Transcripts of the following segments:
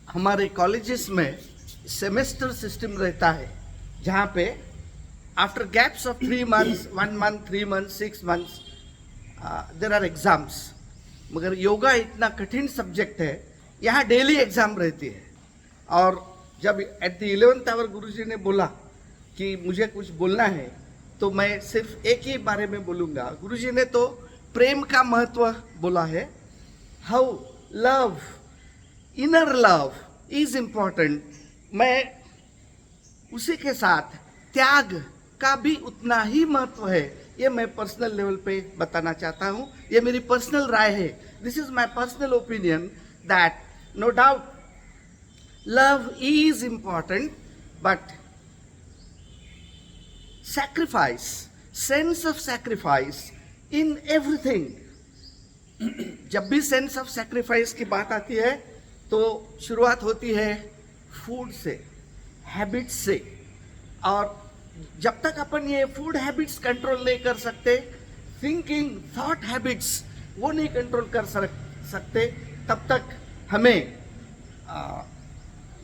हमारे कॉलेजेस में semester system रहता है, जहाँ पे after gaps of 3 months, 1 month, 3 months, 6 months there are exams. मगर योगा इतना कठिन सब्जेक्ट है, यहाँ डेली एग्जाम रहती है. और जब एट द 11th आवर गुरुजी ने बोला कि मुझे कुछ बोलना है, तो मैं सिर्फ एक ही बारे में बोलूँगा. गुरुजी ने तो प्रेम का महत्व बोला है. How love, inner love is important. मैं उसी के साथ त्याग का भी उतना ही महत्व है, ये मैं पर्सनल लेवल पे बताना चाहता हूँ. ये मेरी पर्सनल राय है. This is my personal opinion that no doubt love is important, but sacrifice, sense of sacrifice in everything. जब भी सेंस ऑफ सैक्रिफाइस की बात आती है तो शुरुआत होती है फूड से, हैबिट्स से. और जब तक अपन ये फूड हैबिट्स कंट्रोल नहीं कर सकते, थिंकिंग, थॉट हैबिट्स वो नहीं कंट्रोल कर सकते, तब तक हमें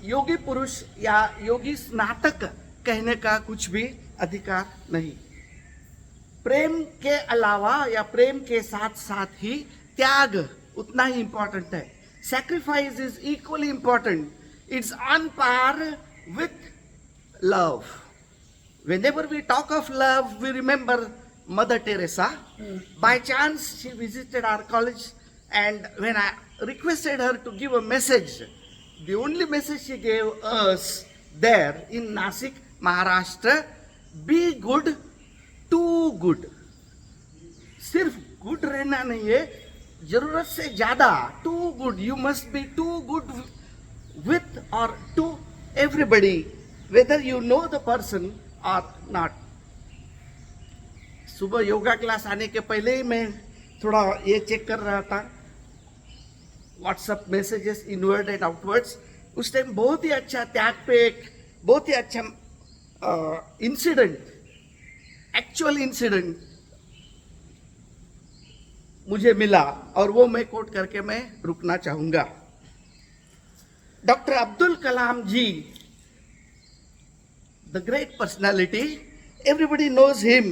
योगी पुरुष या योगी स्नातक कहने का कुछ भी अधिकार नहीं. प्रेम के अलावा या प्रेम के साथ साथ ही त्याग उतना ही इंपॉर्टेंट है. Sacrifice is equally important. It's on par with love. Whenever we talk of love, we remember Mother Teresa. By chance, she visited our college, and when I requested her to give a message, the only message she gave us there in Nasik, Maharashtra, be good, too good. सिर्फ good रहना नहीं है, जरूरत से ज्यादा, too good. You must be too good with or to everybody, whether you know the person or not. सुबह yoga class आने के पहले ही मैं थोड़ा ये चेक कर रहा था, WhatsApp messages inward and outwards. उस टाइम बहुत ही अच्छा त्याग पे एक बहुत ही अच्छा इंसिडेंट, एक्चुअल इंसिडेंट मुझे मिला, और वो मैं कोट करके मैं रुकना चाहूंगा. Doctor Abdul Kalam ji, the great personality, everybody knows him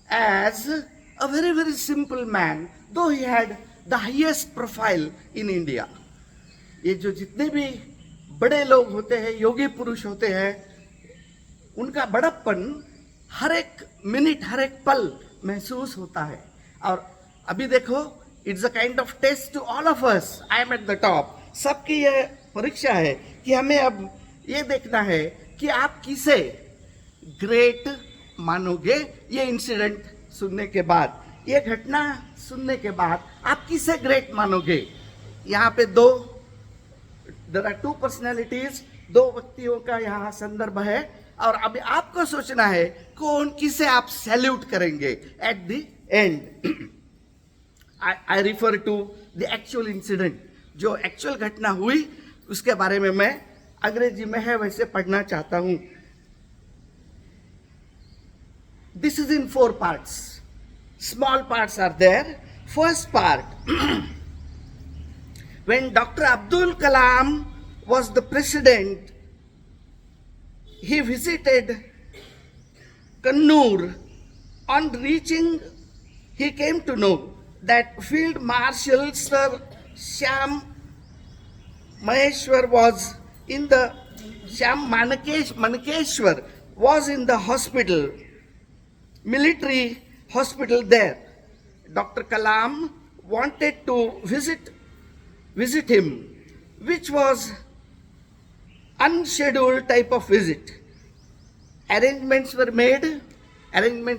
as a very, very simple man, though he had the highest profile in India. ये जो जितने भी बड़े लोग होते हैं, योगी पुरुष होते हैं, उनका बड़प्पन हर एक मिनट, हर एक पल महसूस होता है. और अभी देखो, it's a kind of test to all of us. I am at the top. सबकी ये परीक्षा है कि हमें अब ये देखना है कि आप किसे ग्रेट मानोगे. ये इंसिडेंट सुनने के बाद, ये घटना सुनने के बाद आप किसे ग्रेट मानोगे. यहाँ पे देयर आर टू पर्सनैलिटीज, दो व्यक्तियों का यहाँ संदर्भ है, और अभी आपको सोचना है कौन किसे आप सैल्यूट करेंगे at the end. I refer to the actual incident. जो एक्चुअल घटना हुई उसके बारे में मैं अंग्रेजी में है वैसे पढ़ना चाहता हूं. This is in 4 parts. Small parts are there. First part, when Dr. Abdul Kalam was the president, he visited Kannur. On reaching, he came to know that Field Marshal Sir Shyam Maheshwar was in the Manakeshwar was in the hospital, military hospital there. Dr. Kalam wanted to visit him, which was unscheduled type of visit. Arrangements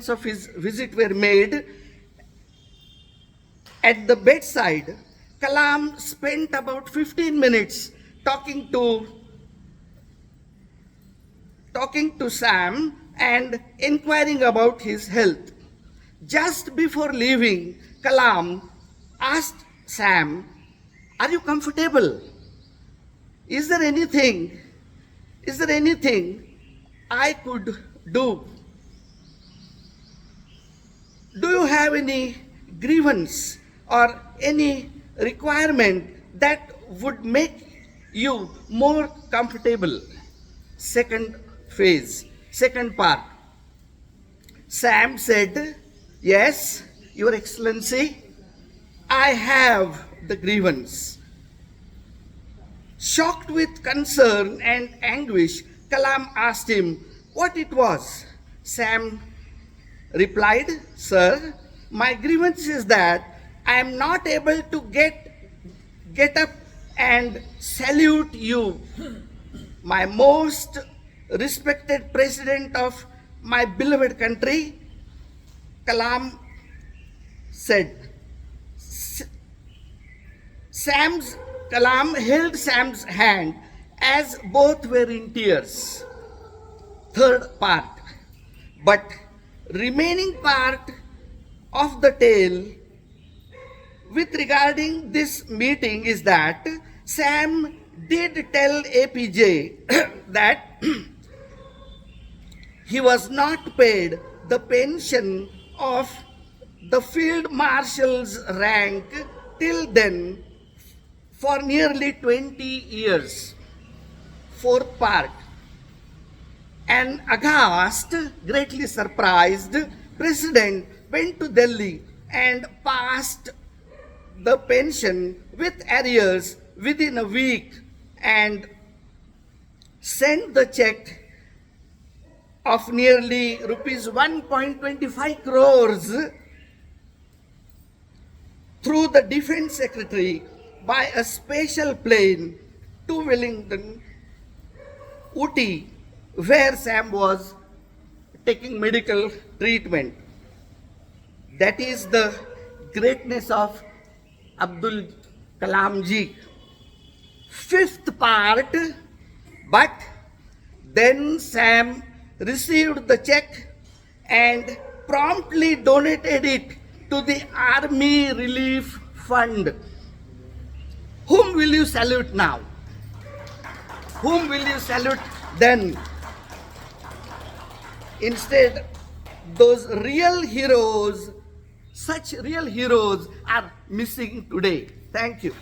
of his visit were made. At the bedside, Kalam spent about 15 minutes talking to Sam and inquiring about his health. Just before leaving, Kalam asked Sam, "Are you comfortable? Is there anything I could do? Do you have any grievance or any requirement that would make you more comfortable. Second phase, second part. Sam said, "Yes, Your Excellency, I have the grievance." Shocked with concern and anguish, Kalam asked him what it was. Sam replied, "Sir, my grievance is that I am not able to get up and salute you, my most respected president of my beloved country." Kalam said. Kalam held Sam's hand as both were in tears. Third part. But remaining part of the tale with regarding this meeting is that Sam did tell APJ that he was not paid the pension of the field marshal's rank till then for nearly 20 years. Fourth part. An aghast, greatly surprised president went to Delhi and passed the pension with arrears within a week and sent the check of nearly rupees 1.25 crores through the defense secretary by a special plane to Wellington, Ooty, where Sam was taking medical treatment. That is the greatness of Abdul Kalam ji. Fifth part, but then Sam received the check and promptly donated it to the Army Relief Fund. Whom will you salute now? Whom will you salute then? Instead, those real heroes, such real heroes are missing today. Thank you.